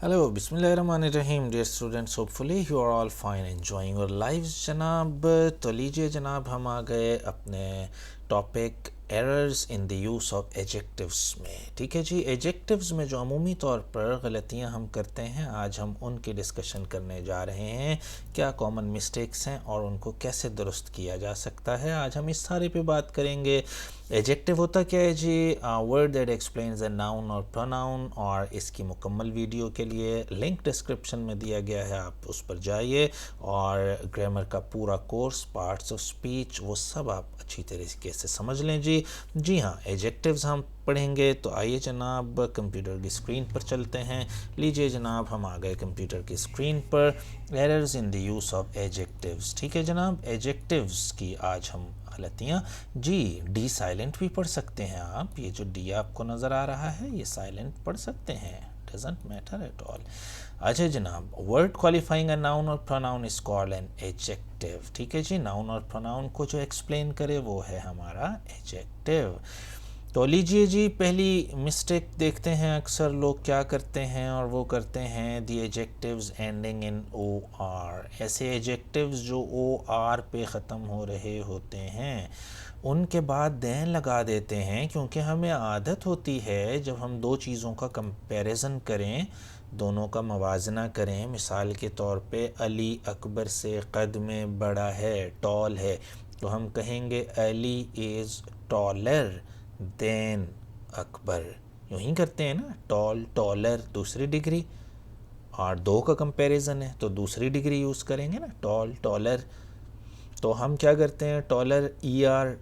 Hello, Bismillahirrahmanirrahim, dear students. Hopefully you are all fine, enjoying your lives. जनाब तो लीजिए जनाब, हम आ गए अपने topic errors in the use of adjectives में. ठीक है जी, एजेक्टिव्स में जो अमूमी तौर पर गलतियां हम करते हैं, आज हम उनकी डिस्कशन करने जा रहे हैं. क्या कॉमन मिस्टेक्स हैं और उनको कैसे दुरुस्त किया जा सकता है, आज हम इस सारे पे बात करेंगे. एजेक्टिव होता क्या है जी? Word that explains a noun और प्रोनाउन. और इसकी मुकम्मल वीडियो के लिए लिंक डिस्क्रिप्शन में दिया गया है, आप उस पर जाइए. और ग्रामर का पूरा कोर्स, पार्ट्स ऑफ स्पीच, वो सब आप अच्छी तरीके से समझ लें जी. जी हाँ, एजेक्टिव्स हम पढ़ेंगे. तो आइए जनाब, कंप्यूटर की स्क्रीन पर चलते हैं. लीजिए जनाब, हम आ गए कंप्यूटर की स्क्रीन पर. Errors in the use of adjectives. ठीक है जनाब, एजेक्टिव्स की आज हम गलतियाँ. जी, डी साइलेंट भी पढ़ सकते हैं आप. ये जो डी आपको नज़र आ रहा है, ये साइलेंट पढ़ सकते हैं, डजेंट मैटर एट ऑल. अच्छा जनाब, वर्ड क्वालिफाइंग अ नाउन और pronoun is called an adjective. ठीक है जी, नाउन और प्रोनाउन को जो एक्सप्लेन करे वो है हमारा एडजेक्टिव. तो लीजिए जी, पहली मिस्टेक देखते हैं. अक्सर लोग क्या करते हैं, और वो करते हैं the adjectives ending in O R. ऐसे एजेक्टिव्स जो ओ आर पे ख़त्म हो रहे होते हैं, उनके बाद देन लगा देते हैं. क्योंकि हमें आदत होती है जब हम दो चीज़ों का कंपैरिजन करें, दोनों का मवाजना करें. मिसाल के तौर पे अली अकबर से कद में बड़ा है, टॉल है, तो हम कहेंगे Ali is taller than Akbar. यूँ ही करते हैं ना, टॉल टॉलर दूसरी डिग्री, और दो का कंपैरिजन है तो दूसरी डिग्री यूज़ करेंगे ना, टॉल टॉलर. तो हम क्या करते हैं, taller E R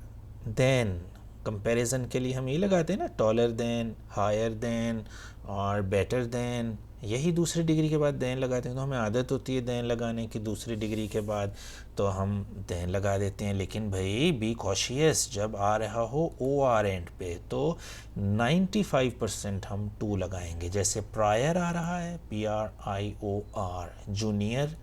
than, comparison के लिए हम ये लगाते हैं ना, टॉलर देन, हायर देन और बेटर देन. यही दूसरी डिग्री के बाद देन लगाते हैं. तो हमें आदत होती है देन लगाने की दूसरी डिग्री के बाद, तो हम देन लगा देते हैं. लेकिन भाई बी कॉशियस, जब आ रहा हो ओ आर एंड पे तो 95% हम टू लगाएंगे. जैसे प्रायर आ रहा है, P R I O R, junior,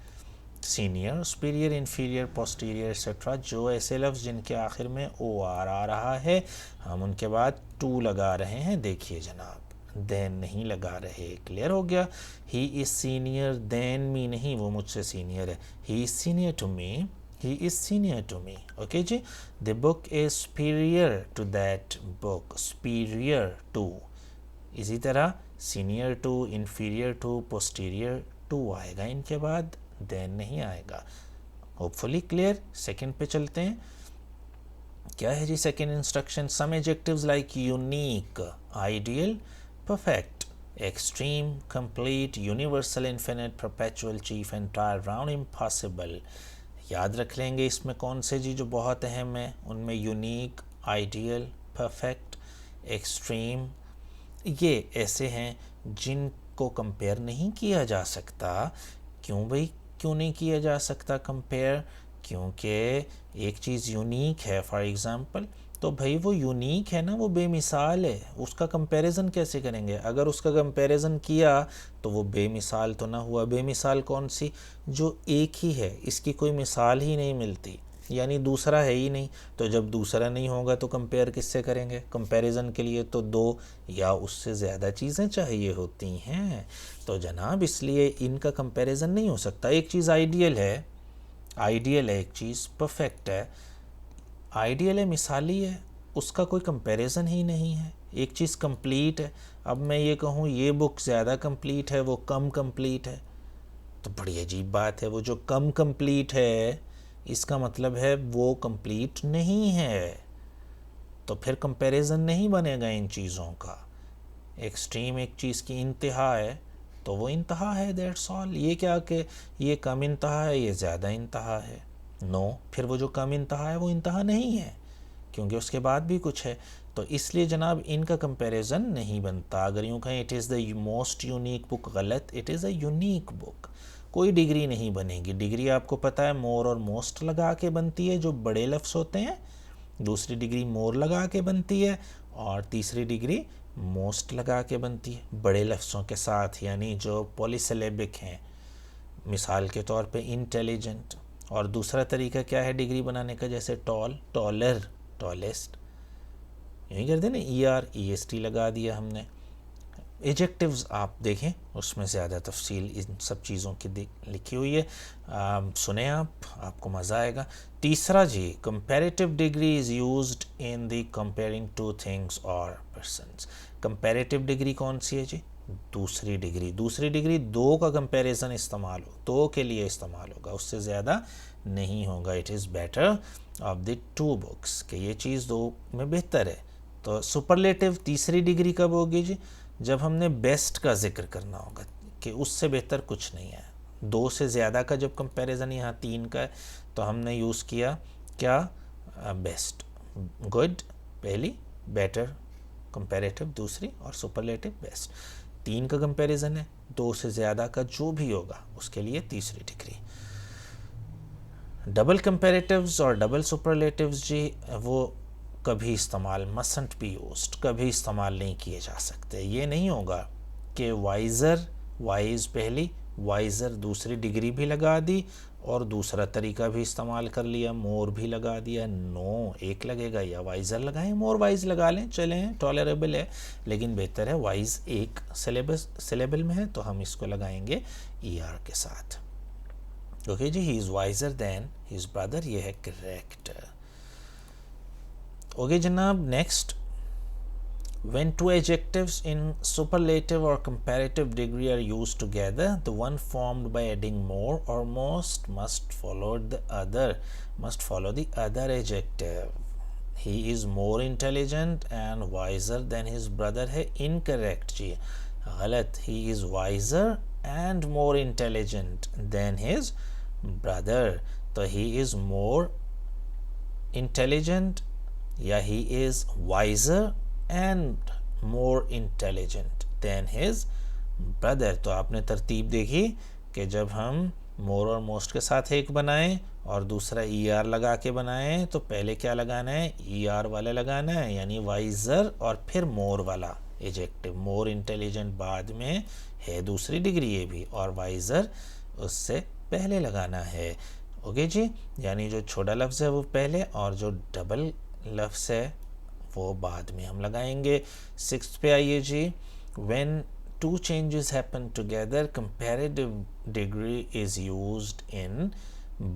senior, superior, inferior, posterior etcetera, जो ऐसे लफ्ज़ जिनके आखिर में ओ आर आ रहा है, हम उनके बाद टू लगा रहे हैं. देखिए जनाब, देन नहीं लगा रहे. क्लियर हो गया. He is senior than me नहीं, वो मुझसे सीनियर है. He is senior to me, he is senior to me. Okay जी. The book is superior to that book, superior to. इसी तरह senior to, inferior to, posterior to आएगा इनके बाद, देन नहीं आएगा. Hopefully clear. सेकंड पे चलते हैं. क्या है जी second instruction? Some adjectives like unique, ideal, perfect, extreme, complete, universal, infinite, perpetual, chief, entire, round, impossible. याद रख लेंगे इसमें कौन से जी जो बहुत अहम है. उनमें यूनिक, आइडियल, परफेक्ट, एक्सट्रीम, ये ऐसे हैं जिनको कंपेयर नहीं किया जा सकता. क्यों भाई, क्यों नहीं किया जा सकता कंपेयर? क्योंकि एक चीज़ यूनिक है, फॉर एग्ज़ाम्पल, तो भाई वो यूनिक है ना, वो बेमिसाल है, उसका कंपैरिजन कैसे करेंगे? अगर उसका कंपैरिजन किया तो वो बेमिसाल तो ना हुआ. बेमिसाल कौन सी? जो एक ही है, इसकी कोई मिसाल ही नहीं मिलती, यानी दूसरा है ही नहीं. तो जब दूसरा नहीं होगा तो कंपेयर किससे करेंगे? कंपैरिजन के लिए तो दो या उससे ज़्यादा चीज़ें चाहिए होती हैं. तो जनाब इसलिए इनका कंपैरिजन नहीं हो सकता. एक चीज़ आइडियल है, आइडियल है, एक चीज़ परफेक्ट है. आइडियल है, मिसाली है, उसका कोई कंपैरिजन ही नहीं है. एक चीज़ कंप्लीट है. अब मैं ये कहूँ ये बुक ज़्यादा कंप्लीट है, वो कम कंप्लीट है, तो बड़ी अजीब बात है. वो जो कम कंप्लीट है, इसका मतलब है वो कंप्लीट नहीं है, तो फिर कंपैरिजन नहीं बनेगा इन चीज़ों का. एक्सट्रीम एक चीज़ की इंतहा है, तो वो इंतहा है, दैट्स ऑल. ये क्या कि ये कम इंतहा है, ये ज़्यादा इंतहा है? नो, फिर वो जो कम इंतहा है वो इंतहा नहीं है, क्योंकि उसके बाद भी कुछ है. तो इसलिए जनाब इनका कंपैरिजन नहीं बनता. अगर यूँ कहें it is the most unique book, गलत. It is a unique book. कोई डिग्री नहीं बनेगी. डिग्री आपको पता है मोर और मोस्ट लगा के बनती है, जो बड़े लफ्ज़ होते हैं. दूसरी डिग्री मोर लगा के बनती है, और तीसरी डिग्री मोस्ट लगा के बनती है, बड़े लफ्ज़ों के साथ, यानी जो पॉलीसिलेबिक हैं. मिसाल के तौर पे इंटेलिजेंट. और दूसरा तरीका क्या है डिग्री बनाने का? जैसे टॉल, टॉलर, टॉलेस्ट. यही करते ना, E R E S T लगा दिया हमने. एजेक्टिव्स आप देखें, उसमें ज़्यादा तफसील इन सब चीज़ों की लिखी हुई है, सुने आपको मज़ा आएगा। तीसरा जी, comparative degree is used in the comparing two things और पर्सन्स। कंपैरेटिव डिग्री कौन सी है जी? दूसरी डिग्री। दूसरी डिग्री दो का कंपैरिजन इस्तेमाल हो, दो के लिए इस्तेमाल होगा, उससे ज़्यादा नहीं होगा। It is better of the two books, कि ये चीज़ दो में बेहतर है। तो सुपरलेटिव तीसरी डिग्री कब होगी जी? जब हमने बेस्ट का जिक्र करना होगा कि उससे बेहतर कुछ नहीं है। दो से ज़्यादा का जब कंपैरिजन, यहाँ तीन का है, तो हमने यूज़ किया क्या? बेस्ट। गुड पहली, बेटर कंपैरेटिव दूसरी, और सुपरलेटिव बेस्ट। तीन का कंपैरिजन है, दो से ज़्यादा का जो भी होगा उसके लिए तीसरी डिग्री। डबल कंपैरेटिव्स और डबल सुपरलेटिव्स जी, वो कभी इस्तेमाल मसंट बी यूज्ड, कभी इस्तेमाल नहीं किए जा सकते। ये नहीं होगा कि वाइज़र, वाइज पहली, वाइज़र दूसरी डिग्री भी लगा दी और दूसरा तरीका भी इस्तेमाल कर लिया, मोर भी लगा दिया। नो, एक लगेगा, या वाइज़र लगाएं, मोर वाइज लगा लें, चलें, टॉलरेबल है, लेकिन बेहतर है वाइज एक सिलेबल में है तो हम इसको लगाएंगे ER के साथ। ओके जी, he is wiser than his brother, ये है करेक्ट। ओके जनाब, next, when two adjectives in superlative or comparative degree are used together, the one formed by adding more or most must follow the other adjective. He is more intelligent and wiser than his brother है incorrect जी, गलत। He is wiser and more intelligent than his brother, तो he is more intelligent या he is wiser and more intelligent than his brother। तो आपने तरतीब देखी कि जब हम more और most के साथ एक बनाएं और दूसरा ER लगा के बनाएं, तो पहले क्या लगाना है? ER वाला लगाना है, यानी wiser, और फिर more वाला एजेक्टिव। more intelligent बाद में है दूसरी डिग्री ये भी, और wiser उससे पहले लगाना है। ओके जी, यानी जो छोटा लफ्ज़ है वो पहले और जो डबल लफ्ज़ है वो बाद में हम लगाएंगे। 6th पे आइए जी, when two changes happen together, comparative degree is used in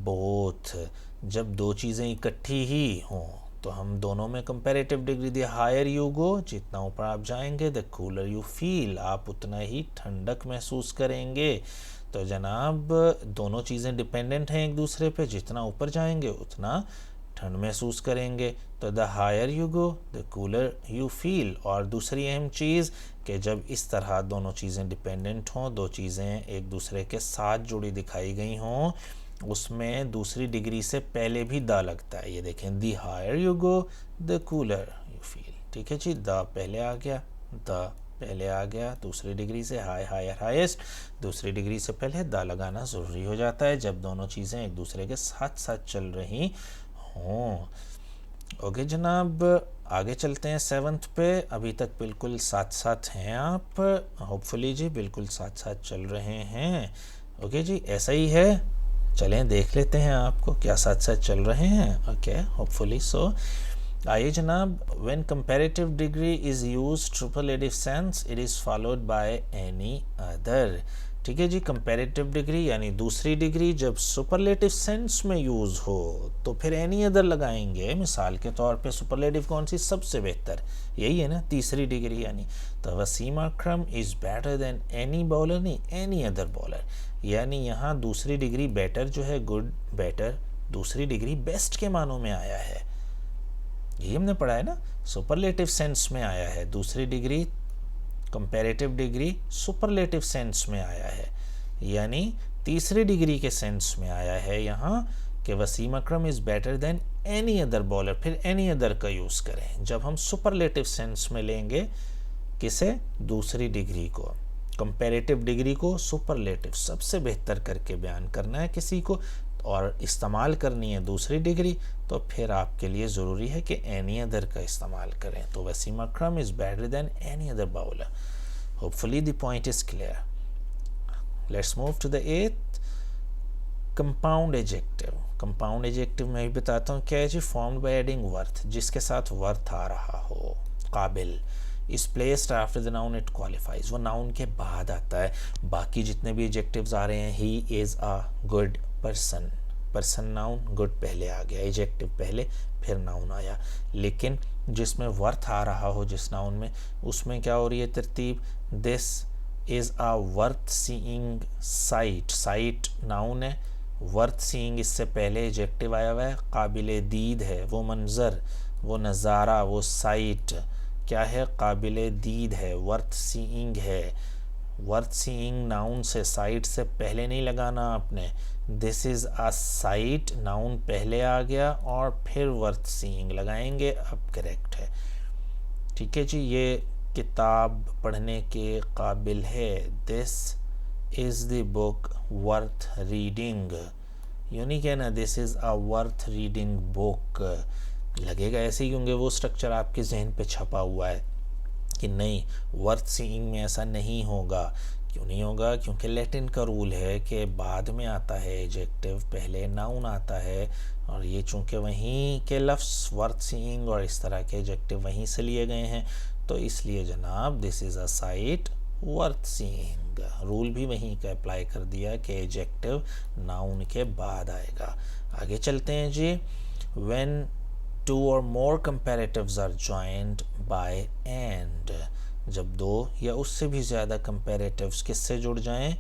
both। जब दो चीज़ें इकट्ठी ही हों तो हम दोनों में कंपैरेटिव डिग्री दी। हायर यू गो, जितना ऊपर आप जाएंगे, द कूलर यू फील, आप उतना ही ठंडक महसूस करेंगे। तो जनाब दोनों चीज़ें डिपेंडेंट हैं एक दूसरे पे, जितना ऊपर जाएंगे उतना ठंड महसूस करेंगे। तो the higher you go the cooler you feel. और दूसरी अहम चीज़ कि जब इस तरह दोनों चीज़ें डिपेंडेंट हों, दो चीज़ें एक दूसरे के साथ जुड़ी दिखाई गई हों, उसमें दूसरी डिग्री से पहले भी द लगता है। ये देखें, the higher you go the cooler you feel. ठीक है जी, द पहले आ गया, द पहले आ गया दूसरी डिग्री से, हाई, हायर, हाईएस्ट, दूसरी डिग्री से पहले द लगाना ज़रूरी हो जाता है जब दोनों चीज़ें एक दूसरे के साथ साथ चल रही हों। ओके जनाब, आगे चलते हैं 7th पे। अभी तक बिल्कुल साथ साथ हैं आप, होपफुली जी बिल्कुल साथ साथ चल रहे हैं। ओके जी, ऐसा ही है, चलें देख लेते हैं आपको क्या साथ साथ चल रहे हैं। Okay, hopefully so. आइए जनाब, when comparative degree is used superlative sense, it is followed by any other। ठीक है जी, कंपैरेटिव डिग्री यानी दूसरी डिग्री जब सुपरलेटिव सेंस में यूज़ हो तो फिर एनी अदर लगाएंगे। मिसाल के तौर पे सुपरलेटिव कौन सी? सबसे बेहतर, यही है ना तीसरी डिग्री। यानी तो Wasim Akram is better than any bowler, नहीं एनी अदर बॉलर। यानी यहाँ दूसरी डिग्री बेटर जो है, गुड, बेटर, दूसरी डिग्री बेस्ट के मानों में आया है। यही हमने पढ़ा है ना, सुपरलेटिव सेंस में आया है, दूसरी degree comparative degree superlative sense में आया है, यानी तीसरी डिग्री के सेंस में आया है यहाँ कि Wasim Akram is better than any other bowler. फिर एनी अदर का यूज़ करें जब हम सुपरलेटिव सेंस में लेंगे, किसे? दूसरी डिग्री को, कंपैरेटिव डिग्री को सुपरलेटिव, सबसे बेहतर करके बयान करना है किसी को और इस्तेमाल करनी है दूसरी डिग्री, तो फिर आपके लिए ज़रूरी है कि एनी अदर का इस्तेमाल करें। तो Wasim Akram is better than any other bowler. Hopefully the point is clear. Let's move to the 8th, compound adjective. Compound adjective मैं भी बताता हूँ क्या है जी, फॉर्म्ड बाय एडिंग वर्थ, जिसके साथ वर्थ आ रहा हो, काबिल, is placed after the noun it qualifies, वो नाउन के बाद आता है। बाकी जितने भी एडजेक्टिव्स आ रहे हैं, ही is a good person, person noun, good पहले आ गया, एडजेक्टिव पहले फिर नाउन आया। लेकिन जिसमें वर्थ आ रहा हो जिस नाउन में, उसमें क्या हो रही है तरतीब, this is a worth seeing site, site noun है, वर्थ सीइंग इससे पहले एडजेक्टिव आया हुआ है, काबिल दीद है वो मंज़र, वो नज़ारा, वो साइट क्या है, काबिल दीद है, वर्थ सीइंग है। वर्थ सीइंग नाउन से, साइट से पहले नहीं लगाना आपने, this is a site noun पहले आ गया और फिर वर्थ सीइंग लगाएंगे, अब करेक्ट है। ठीक है जी, ये किताब पढ़ने के काबिल है, this is the book worth reading, यूँ नहीं कहना this is a worth reading book, लगेगा ऐसे ही क्योंकि वो स्ट्रक्चर आपके जहन पे छपा हुआ है कि नहीं वर्थ सीइंग में ऐसा नहीं होगा। क्यों नहीं होगा, क्योंकि लैटिन का रूल है कि बाद में आता है एडजेक्टिव, पहले नाउन आता है, और ये चूँकि वहीं के लफ्ज़ वर्थ सीइंग और इस तरह के एडजेक्टिव वहीं से लिए गए हैं, तो इसलिए जनाब this is a site worth seeing, rule भी वहीं का अप्लाई कर दिया कि एडजेक्टिव नाउन के बाद आएगा। आगे चलते हैं जी। व्हेन टू और more comparatives are joined by and, जब दो या उससे भी ज़्यादा कंपैरेटिव्स किससे जुड़ जाएं,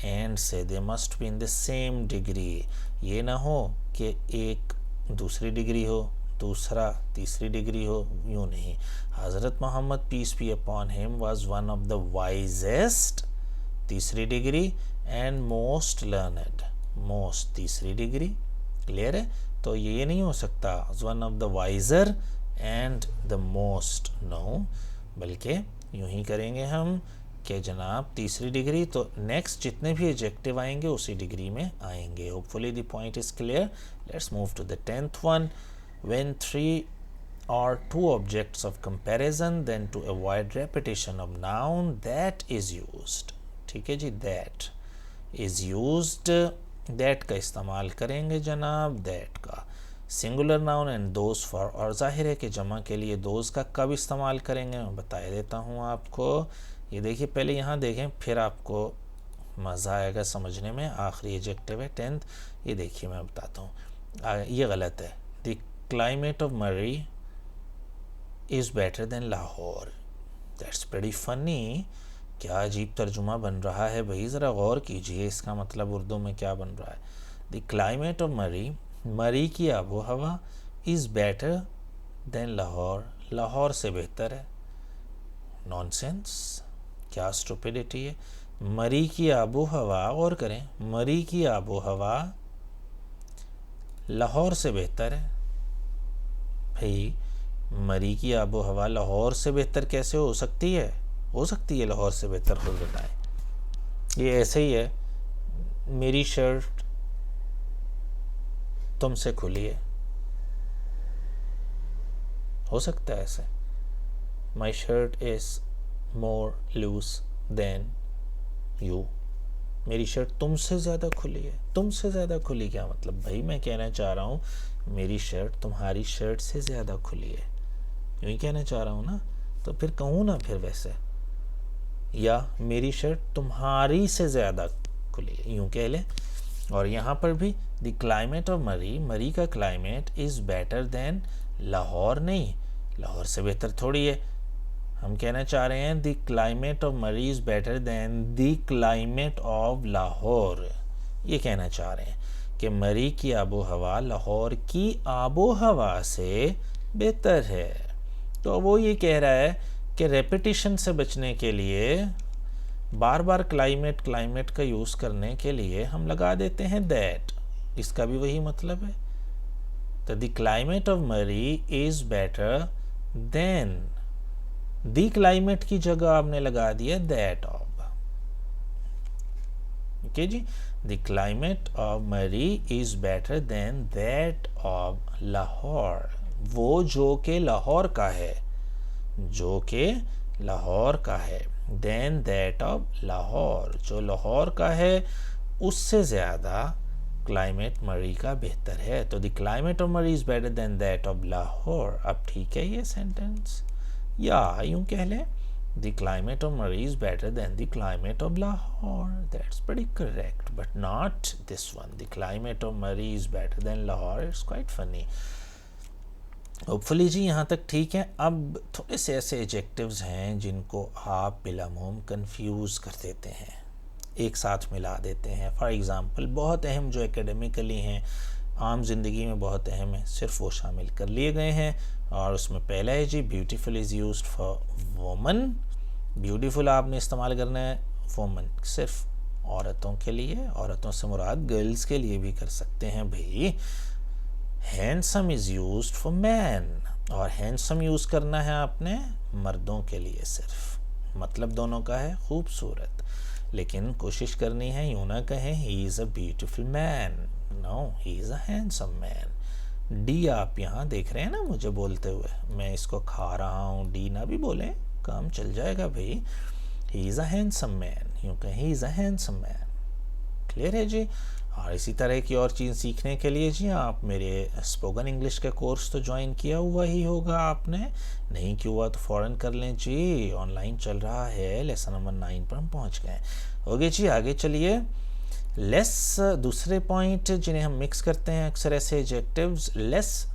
एंड से, they must be in the same degree, ये ना हो कि एक दूसरी डिग्री हो, दूसरा तीसरी डिग्री हो, यूँ नहीं। Hazrat Muhammad peace be upon him was one of the wisest, तीसरी डिग्री, एंड मोस्ट लर्नड, मोस्ट तीसरी डिग्री, क्लियर है। तो ये नहीं हो सकता one of the wiser and the most, no, बल्कि यूं ही करेंगे हम कि जनाब तीसरी डिग्री, तो नेक्स्ट जितने भी एडजेक्टिव आएंगे उसी डिग्री में आएंगे। Hopefully the point is clear. Let's move to the 10th one. When 3 or 2 objects of comparison, then to avoid repetition of noun that is used, ठीक है जी, that is used, that का इस्तेमाल करेंगे जनाब, that का singular noun and those for, और जाहिर है कि जमा के लिए दोज का कब इस्तेमाल करेंगे मैं बता देता हूँ आपको। ये देखिए, पहले यहाँ देखें फिर आपको मज़ा आएगा समझने में। आखिरी एडजेक्टिव है 10th, ये देखिए मैं बताता हूँ, ये गलत है। The climate of Murree is better then Lahore, that's pretty funny. क्या अजीब तर्जुमा बन रहा है भाई, ज़रा गौर कीजिए इसका मतलब उर्दू में क्या बन रहा है। द क्लाइमेट ऑफ मरी, मरी की आबो हवा, is better then Lahore, Lahore से बेहतर है। नॉनसेंस, क्या स्टुपिडिटी है। मरी की आबो हवा, और करें, मरी की आबो हवा लाहौर से बेहतर है। भाई मरी की आबो हवा लाहौर से बेहतर कैसे हो सकती है? हो सकती है लाहौर से बेहतर, खुद बताएं। ये ऐसे ही है, मेरी शर्ट तुमसे खुली है, हो सकता है ऐसे। My shirt is more loose than you, मेरी शर्ट तुमसे ज़्यादा खुली है। तुमसे ज़्यादा खुली क्या मतलब भाई, मैं कहना चाह रहा हूँ मेरी शर्ट तुम्हारी शर्ट से ज़्यादा खुली है, यूँ ही कहना चाह रहा हूँ ना। तो फिर कहूँ ना फिर वैसे, या मेरी शर्ट तुम्हारी से ज़्यादा खुली है, यूँ कह लें। और यहाँ पर भी द क्लाइमेट ऑफ मरी, मरी का climate is better then Lahore, नहीं, लाहौर से बेहतर थोड़ी है। हम कहना चाह रहे हैं the climate of Murree is better than the climate of Lahore, ये कहना चाह रहे हैं कि मरी की आबो हवा लाहौर की आबो हवा से बेहतर है। तो वो ये कह रहा है कि रेपिटिशन से बचने के लिए, बार बार क्लाइमेट क्लाइमेट का यूज़ करने के लिए हम लगा देते हैं दैट, इसका भी वही मतलब है। तो the climate of Murree is better than, the climate की जगह आपने लगा दिया दैट ऑफ, ओके जी। The climate of Murree is better than that of Lahore, वो जो कि लाहौर का है, जो कि लाहौर का है, देन दैट ऑफ लाहौर, जो लाहौर का है उससे ज़्यादा क्लाइमेट मरी का बेहतर है। तो the climate of Murree is better than that of Lahore. अब ठीक है ये सेंटेंस, या यूं कह लें the climate of Murray is better than the climate of Lahore. That's pretty correct, but not this one. The climate of Murray is better than Lahore. It's quite funny. Hopefully जी यहाँ तक ठीक है। अब थोड़े से ऐसे एडजेक्टिव्स हैं जिनको आप बिलामूम कंफ्यूज कर देते हैं, एक साथ मिला देते हैं। फॉर एग्ज़ाम्पल बहुत अहम जो एकेडमिकली हैं, आम ज़िंदगी में बहुत अहम है, सिर्फ वो शामिल कर लिए गए हैं। और उसमें पहला है जी beautiful is used for woman. Beautiful आपने इस्तेमाल करना है वुमन सिर्फ औरतों के लिए, औरतों से मुराद गर्ल्स के लिए भी कर सकते हैं भाई। Handsome is used for man, और हैंडसम यूज़ करना है आपने मर्दों के लिए सिर्फ, मतलब दोनों का है खूबसूरत, लेकिन कोशिश करनी है यूँ ना कहें he is a beautiful man, no he is a handsome man. डी आप यहाँ देख रहे हैं ना मुझे बोलते हुए, मैं इसको खा रहा हूँ, डी ना भी बोलें काम चल जाएगा भाई। ही इज़ अ हैंडसम मैन, यूँ कहें he is a handsome man. Clear है जी। और इसी तरह की और चीज़ सीखने के लिए जी आप मेरे स्पोकन इंग्लिश के कोर्स तो ज्वाइन किया हुआ ही होगा आपने, नहीं किया हुआ तो फ़ौरन कर लें जी, ऑनलाइन चल रहा है। लेसन नंबर 9 पर हम पहुंच गए। ओके जी, आगे चलिए। लेस, दूसरे पॉइंट जिन्हें हम मिक्स करते हैं अक्सर ऐसे एडजेक्टिव्स, लेस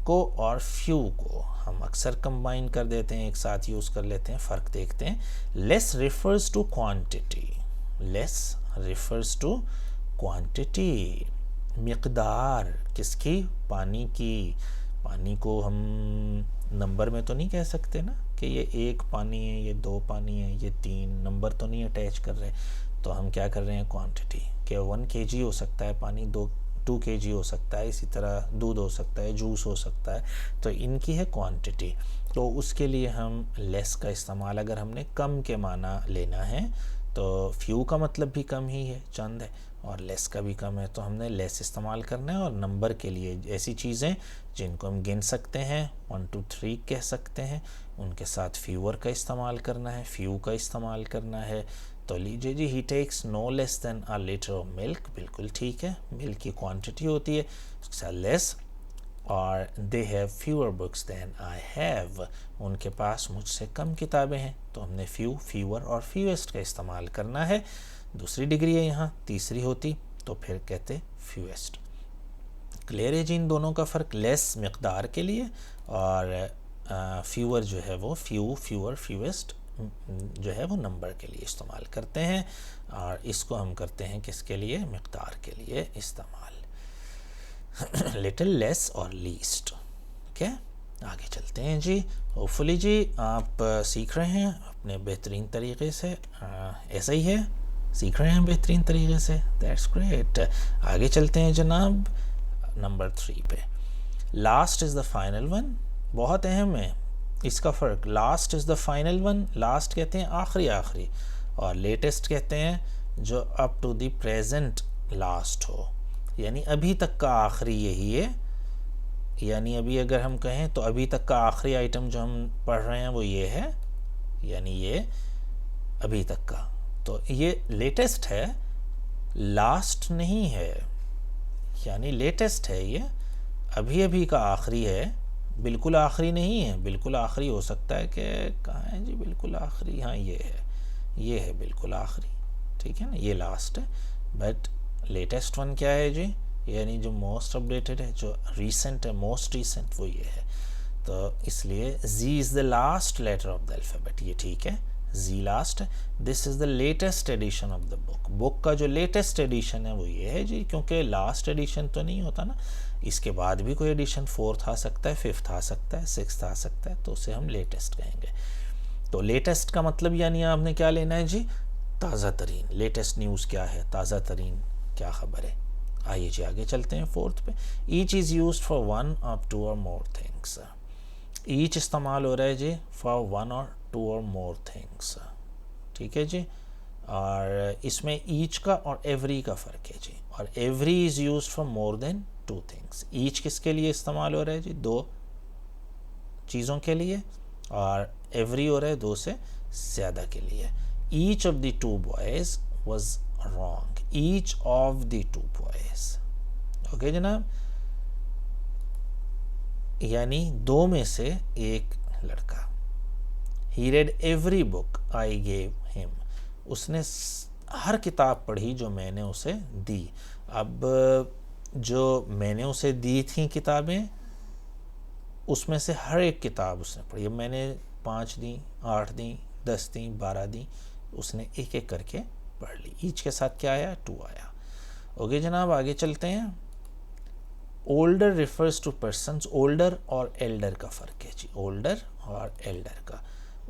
को और फ्यू को हम अक्सर कंबाइन कर देते हैं, एक साथ यूज़ कर लेते हैं। फ़र्क देखते हैं। Less refers to quantity, less refers to quantity, मिकदार किसकी, पानी की। पानी को हम नंबर में तो नहीं कह सकते ना कि ये 1 पानी है, ये 2 पानी है, ये 3, नंबर तो नहीं अटैच कर रहे, तो हम क्या कर रहे हैं क्वांटिटी के। 1 kg हो सकता है पानी, 2 kg हो सकता है, इसी तरह दूध हो सकता है, जूस हो सकता है, तो इनकी है क्वांटिटी। तो उसके लिए हम लेस का इस्तेमाल, अगर हमने कम के माना लेना है तो फ्यू का मतलब भी कम ही है, चंद है, और लेस का भी कम है, तो हमने लेस इस्तेमाल करना है। और नंबर के लिए ऐसी चीज़ें जिनको हम गिन सकते हैं, 1 2 3 कह सकते हैं, उनके साथ फ्यूअर का इस्तेमाल करना है, फ्यू का इस्तेमाल करना है। तो लीजिए जी, he takes no less than a litre of milk, बिल्कुल ठीक है, मिल्क की क्वांटिटी होती है, उसके साथ लेस। और they have fewer books than I have, उनके पास मुझसे कम किताबें हैं, तो हमने फ्यू, फ्यूअर और फ्यूएस्ट का इस्तेमाल करना है। दूसरी डिग्री है यहाँ, तीसरी होती तो फिर कहते फ्यूएस्ट। क्लियर है जी इन दोनों का फ़र्क। लेस मिकदार के लिए और फ्यूअर जो है वो फ्यू, फ्यूअर, फ्यूएस्ट जो है वो नंबर के लिए इस्तेमाल करते हैं, और इसको हम करते हैं किसके लिए, मिकदार के लिए इस्तेमाल। लिटिल, लेस और लीस्ट। ओके, आगे चलते हैं जी। होपफुली जी आप सीख रहे हैं अपने बेहतरीन तरीके से, ऐसा ही है, सीख रहे हैं बेहतरीन तरीके से, दैट्स ग्रेट। आगे चलते हैं जनाब नंबर 3 पे। Last is the final one, बहुत अहम है इसका फ़र्क। Last is the final one, last कहते हैं आखिरी आखिरी, और लेटेस्ट कहते हैं जो up to the present last हो, यानी अभी तक का आखिरी यही है। यानी अभी अगर हम कहें तो अभी तक का आखिरी आइटम जो हम पढ़ रहे हैं वो ये है, यानी ये अभी तक का, तो ये लेटेस्ट है, लास्ट नहीं है, यानी लेटेस्ट है, ये अभी अभी का आखिरी है, बिल्कुल आखिरी नहीं है। बिल्कुल आखिरी हो सकता है कि कहाँ है जी बिल्कुल आखिरी, हाँ ये है बिल्कुल आखिरी, ठीक है ना, ये लास्ट है। बट लेटेस्ट वन क्या है जी, यानी जो मोस्ट अपडेटेड है, जो रीसेंट है, मोस्ट रीसेंट, वो ये है। तो इसलिए Z is the last letter of the alphabet, ये ठीक है, जी लास्ट है। This is the latest edition of the book, book का जो लेटेस्ट एडिशन है वो ये है जी, क्योंकि लास्ट एडिशन तो नहीं होता ना, इसके बाद भी कोई एडिशन 4th आ सकता है, 5th आ सकता है, 6th आ सकता है, तो उसे हम लेटेस्ट कहेंगे। तो लेटेस्ट का मतलब यानी आपने क्या लेना है जी, ताज़ा तरीन। लेटेस्ट न्यूज़ क्या है, ताज़ा तरीन क्या ख़बर है। आइए जी आगे चलते हैं 4th पे। Each is use for 1 or 2 or more things. Each इस्तेमाल हो रहा है जी for 1 or 2 or more things, ठीक है जी। और इसमें ईच का और एवरी का फ़र्क है जी, और every is use for more than 2 things. Each किसके लिए इस्तेमाल हो रहा है जी, 2 चीज़ों के लिए, और एवरी हो रहा है 2 से ज़्यादा के लिए। Each of the 2 boys was wrong, each of the 2 boys, okay जनाब, यानी 2 में से एक लड़का। He read every book I gave him, उसने हर किताब पढ़ी जो मैंने उसे दी। अब जो मैंने उसे दी थी किताबें, उसमें से हर एक किताब उसने पढ़ी। अब मैंने 5 दी, 8 दी, 10 दी, 12 दी, उसने एक एक करके पढ़ ली। ईच के साथ क्या आया? 2 आया। ओके जनाब, आगे चलते हैं। Older refers to persons, older और एल्डर का फ़र्क है जी, ओल्डर और एल्डर का।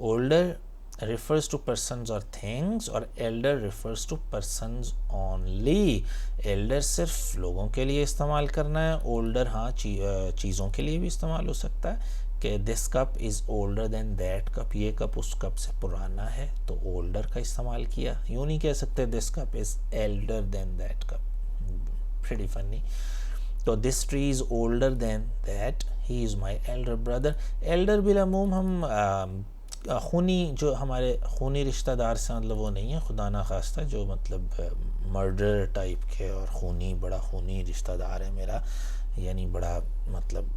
Older refers to persons or things और elder refers to persons only। elder सिर्फ लोगों के लिए इस्तेमाल करना है, older हाँ चीज़ों के लिए भी इस्तेमाल हो सकता है कि this cup is older than that cup, ये कप उस कप से पुराना है, तो older का इस्तेमाल किया। यूँ नहीं कह सकते this cup is elder than that cup, pretty funny। तो this tree is older than that, he is my elder brother। elder बिलअमूम हम खूनी, जो हमारे खूनी रिश्तेदार से मतलब वो नहीं है, खुदा ना खास्ता जो मतलब मर्डर टाइप के और खूनी, बड़ा खूनी रिश्तेदार है मेरा, यानी बड़ा मतलब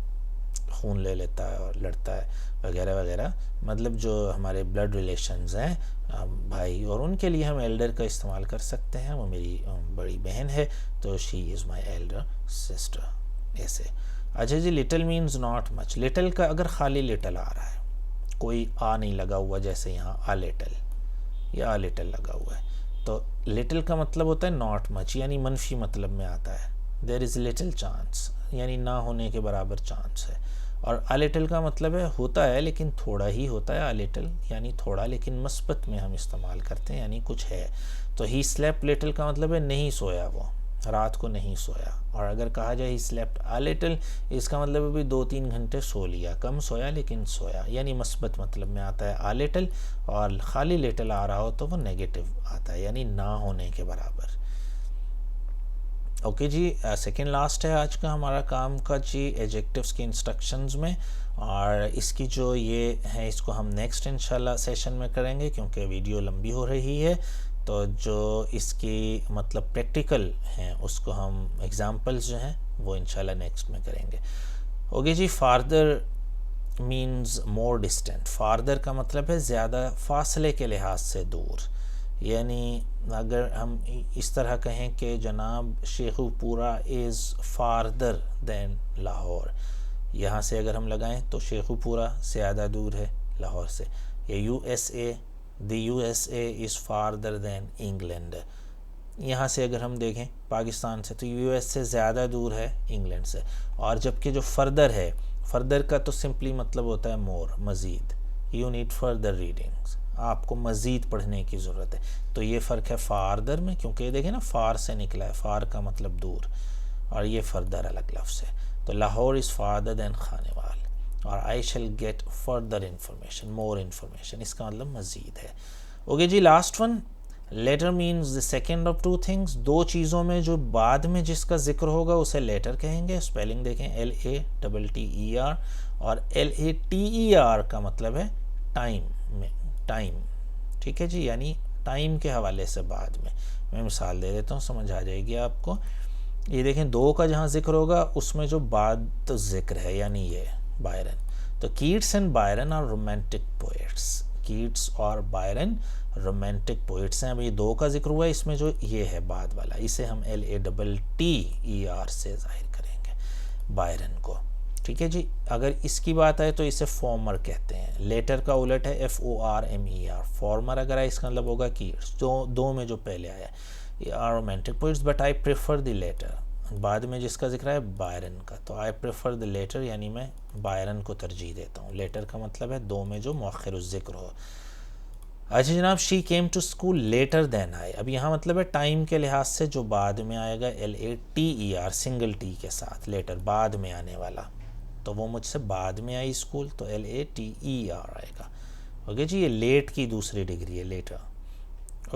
खून ले लेता है और लड़ता है वगैरह वगैरह, मतलब जो हमारे ब्लड रिलेशंस हैं भाई, और उनके लिए हम एल्डर का इस्तेमाल कर सकते हैं। वो मेरी बड़ी बहन है, तो she is my elder sister, ऐसे। अच्छा जी, little means not much. Little का अगर खाली लिटिल आ रहा है, कोई आ नहीं लगा हुआ, जैसे यहाँ आ लिटिल या आ लिटिल लगा हुआ है, तो लिटिल का मतलब होता है नॉट मच, यानी मनफी मतलब में आता है। देयर इज़ लिटिल चांस, यानी ना होने के बराबर चांस है। और आ लिटिल का मतलब है होता है लेकिन थोड़ा ही होता है। आ लिटिल यानी थोड़ा, लेकिन मस्बत में हम इस्तेमाल करते हैं, यानी कुछ है। तो ही स्लेप्ट लिटिल का मतलब है नहीं सोया, वो रात को नहीं सोया। और अगर कहा जाए ही स्लेप्ट आ लिटिल, इसका मतलब है भी 2-3 घंटे सो लिया, कम सोया लेकिन सोया, यानी मस्बत मतलब में आता है आ लिटिल। और खाली लिटिल आ रहा हो तो वो नेगेटिव आता है, यानी ना होने के बराबर। ओके जी, सेकेंड लास्ट है आज का हमारा काम का जी, एडजेक्टिव्स की इंस्ट्रक्शंस में। और इसकी जो ये है, इसको हम नेक्स्ट इंशाल्लाह सेशन में करेंगे, क्योंकि वीडियो लंबी हो रही है। तो जो इसकी मतलब प्रैक्टिकल हैं, उसको हम एग्जांपल्स जो हैं वो इंशाल्लाह नेक्स्ट में करेंगे। ओके जी, farther means more distant. Farther का मतलब है ज़्यादा, फासले के लिहाज से दूर। यानी अगर हम इस तरह कहें कि जनाब Sheikhupura is farther than Lahore, यहाँ से अगर हम लगाएं तो शेखुपुरा ज़्यादा दूर है लाहौर से। या USA, the USA is farther than England, यहाँ से अगर हम देखें पाकिस्तान से तो US से ज़्यादा दूर है इंग्लैंड से। और जबकि जो फर्दर है, फर्दर का तो सिंपली मतलब होता है मोर, मज़ीद। यू नीड फर्दर रीडिंग्स, आपको मज़ीद पढ़ने की ज़रूरत है। तो ये फ़र्क है फार्दर में, क्योंकि ये देखें ना फार से निकला है, फार का मतलब दूर, और ये फर्दर अलग लफ्ज़ है। तो Lahore is farther than Khanewal, और I shall get further information, more information, इसका मतलब मज़ीद है। ओके जी, last one, latter means the second of 2 things. 2 चीज़ों में जो बाद में जिसका जिक्र होगा उसे लेटर कहेंगे। स्पेलिंग देखें, LATTER, और LATER का मतलब है टाइम में, टाइम, ठीक है जी, यानी टाइम के हवाले से बाद में। मैं मिसाल दे देता हूँ, समझ आ जाएगी आपको। ये देखें, 2 का जहाँ जिक्र होगा उसमें जो बाद तो जिक्र है, यानी ये बायरन। तो Keats and Byron are romantic poets. Keats और बायरन रोमांटिक पोइट्स हैं। अब ये 2 का जिक्र हुआ है, इसमें जो ये है बाद वाला, इसे हम LATTER से जाहिर करेंगे, बायरन को, ठीक है जी। अगर इसकी बात आए तो इसे फॉर्मर कहते हैं। लेटर का उलट है FORMER, फॉर्मर अगर है इसका मतलब होगा कीट्स, दो में जो पहले आया, ये are romantic poets but I prefer the latter. बाद में जिसका जिक्र है बायरन का, तो आई प्रेफर द लेटर, यानी मैं बायरन को तरजीह देता हूँ। लेटर का मतलब है 2 में जो मुअख्खर ज़िक्र हो। अच्छा जनाब, she came to school later than I. अब यहाँ मतलब है टाइम के लिहाज से जो बाद में आएगा, LATER सिंगल टी के साथ, लेटर बाद में आने वाला, तो वो मुझसे बाद में आई स्कूल, तो LATER आएगा। ओके जी, ये लेट की दूसरी डिग्री है, लेटर।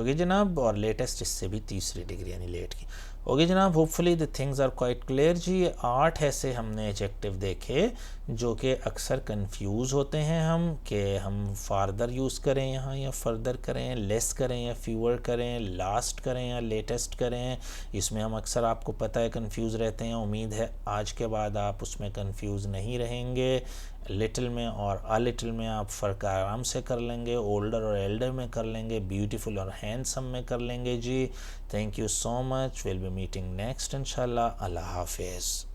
ओके जनाब, और लेटेस्ट इससे भी तीसरी डिग्री यानी लेट की। ओके जनाब, hopefully the things are quite clear जी। 8 ऐसे हमने एडजेक्टिव देखे जो कि अक्सर कंफ्यूज होते हैं हम कि हम फार्दर यूज़ करें यहाँ या फर्दर करें, लेस करें या फ्यूअर करें, लास्ट करें या लेटेस्ट करें। इसमें हम अक्सर, आपको पता है, कंफ्यूज रहते हैं। उम्मीद है आज के बाद आप उसमें कंफ्यूज नहीं रहेंगे। लिटिल में और अ लिटिल में आप फ़र्क आराम से कर लेंगे, ओल्डर और एल्डर में कर लेंगे, ब्यूटीफुल और हैंडसम में कर लेंगे जी। Thank you so much, will be meeting next इंशाल्लाह। अल्लाह हाफिज़।